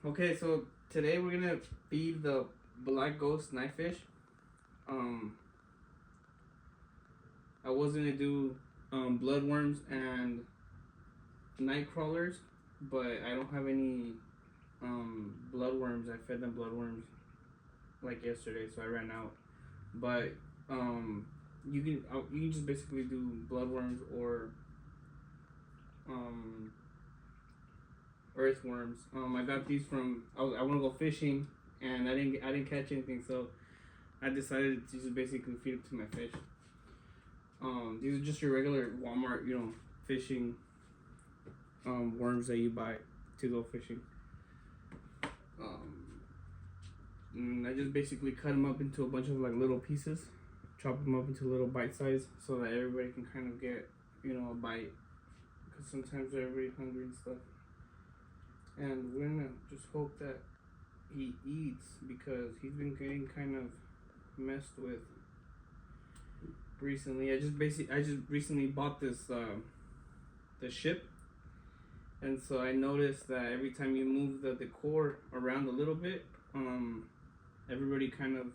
Okay, so today we're gonna feed the black ghost knifefish. Um, I was gonna do bloodworms and night crawlers, but I don't have any bloodworms. I fed them bloodworms like yesterday, so I ran out. But um, you can just basically do bloodworms or um earthworms. I got these from I want to go fishing, and I didn't catch anything, so I decided to just basically feed it to my fish. These are just your regular Walmart, fishing worms that you buy to go fishing. And I just basically cut them up into a bunch of like little pieces, chop them up into little bite size, so that everybody can kind of get a bite. Because sometimes everybody's hungry and stuff. And we're gonna just hope that he eats, because he's been getting kind of messed with recently. I just recently bought this the ship, and so I noticed that every time you move the decor around a little bit, everybody kind of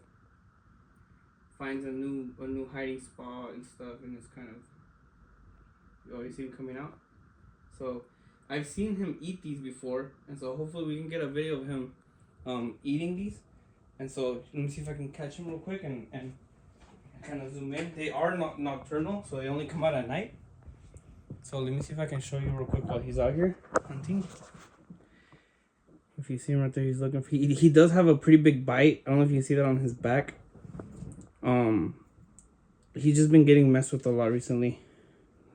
finds a new hiding spot and stuff, and it's kind of, you always see him coming out. So I've seen him eat these before, and so hopefully we can get a video of him eating these. And so let me see if I can catch him real quick and kind of zoom in. They are not nocturnal, so they only come out at night. So let me see if I can show you real quick while he's out here hunting. If you see him right there, he's looking for. He does have a pretty big bite. I don't know if you can see that on his back. He's just been getting messed with a lot recently.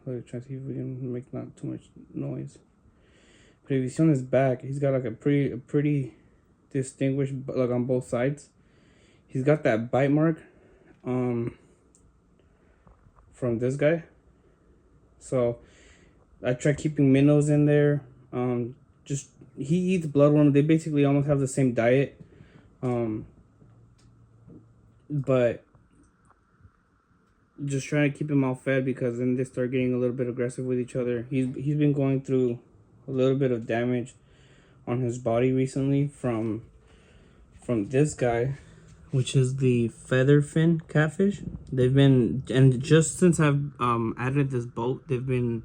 Let's try to see if we can make not too much noise. But if you see on his back, he's got like a pretty distinguished, like on both sides. He's got that bite mark from this guy. So I try keeping minnows in there. Just he eats bloodworm. They basically almost have the same diet. But just trying to keep him all fed, because then they start getting a little bit aggressive with each other. He's been going through a little bit of damage on his body recently from this guy, which is the featherfin catfish. They've been, and just since I've added this boat, they've been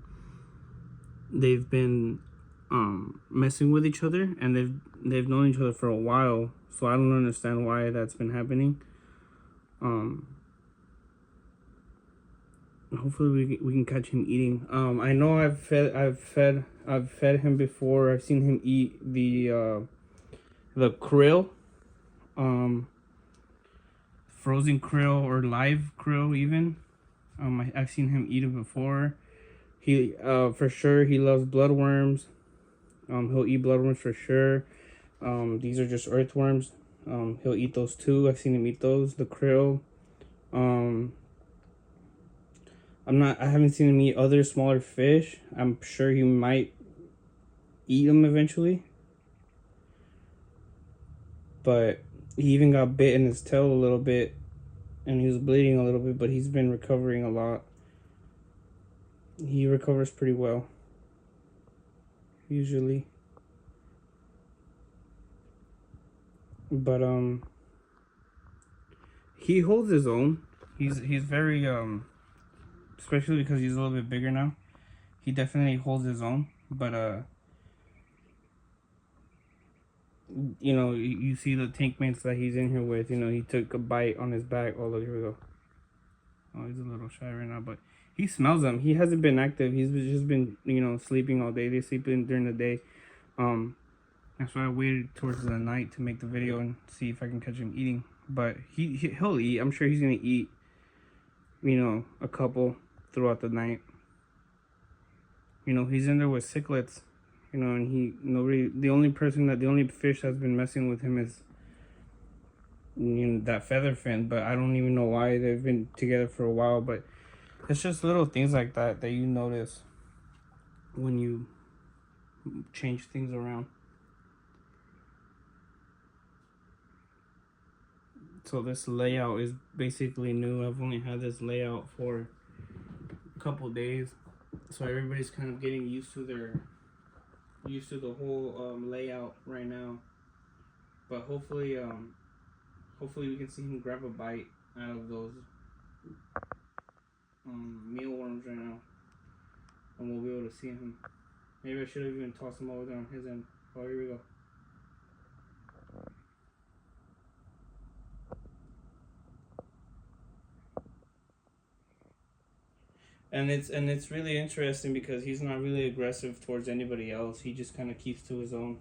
messing with each other, and they've known each other for a while. So I don't understand why that's been happening. Hopefully we can catch him eating. I know I've fed him before. I've seen him eat the krill, frozen krill or live krill even. I've seen him eat it before. He for sure he loves bloodworms. He'll eat bloodworms for sure. These are just earthworms. He'll eat those too. I've seen him eat those. The krill. I haven't seen him eat other smaller fish. I'm sure he might eat them eventually. But he even got bit in his tail a little bit, and he was bleeding a little bit, but he's been recovering a lot. He recovers pretty well, usually. But he holds his own. He's very especially because he's a little bit bigger now. He definitely holds his own, but you see the tank mates that he's in here with. He took a bite on his back. Oh, look, here we go. Oh, he's a little shy right now, but he smells them. He hasn't been active. He's just been, sleeping all day. They sleep in during the day. That's why I waited towards the night to make the video and see if I can catch him eating. But he'll eat. I'm sure he's gonna eat, a couple throughout the night. He's in there with cichlids, and the only fish that's been messing with him is, that featherfin. But I don't even know why. They've been together for a while, but it's just little things like that you notice when you change things around. So this layout is basically new. I've only had this layout for a couple days, so everybody's kind of getting used to the whole layout right now. but hopefully we can see him grab a bite out of those mealworms right now, and we'll be able to see him. Maybe I should have even tossed him over there on his end. Oh, here we go. And it's really interesting because he's not really aggressive towards anybody else. He just kind of keeps to his own.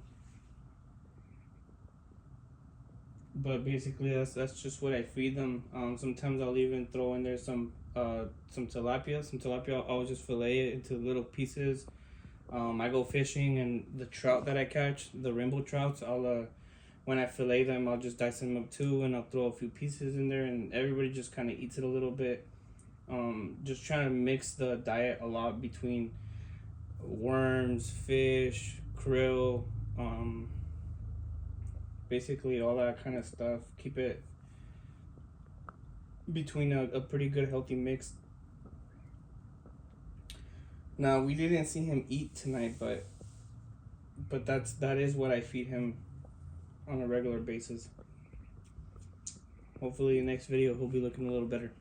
But basically, that's just what I feed them. Sometimes I'll even throw in there some tilapia. Some tilapia, I'll just fillet it into little pieces. I go fishing, and the trout that I catch, the rainbow trouts, when I fillet them, I'll just dice them up too, and I'll throw a few pieces in there, and everybody just kind of eats it a little bit. Just trying to mix the diet a lot between worms, fish, krill, basically all that kind of stuff. Keep it between a pretty good healthy mix. Now, we didn't see him eat tonight, but that is what I feed him on a regular basis. Hopefully next video he'll be looking a little better.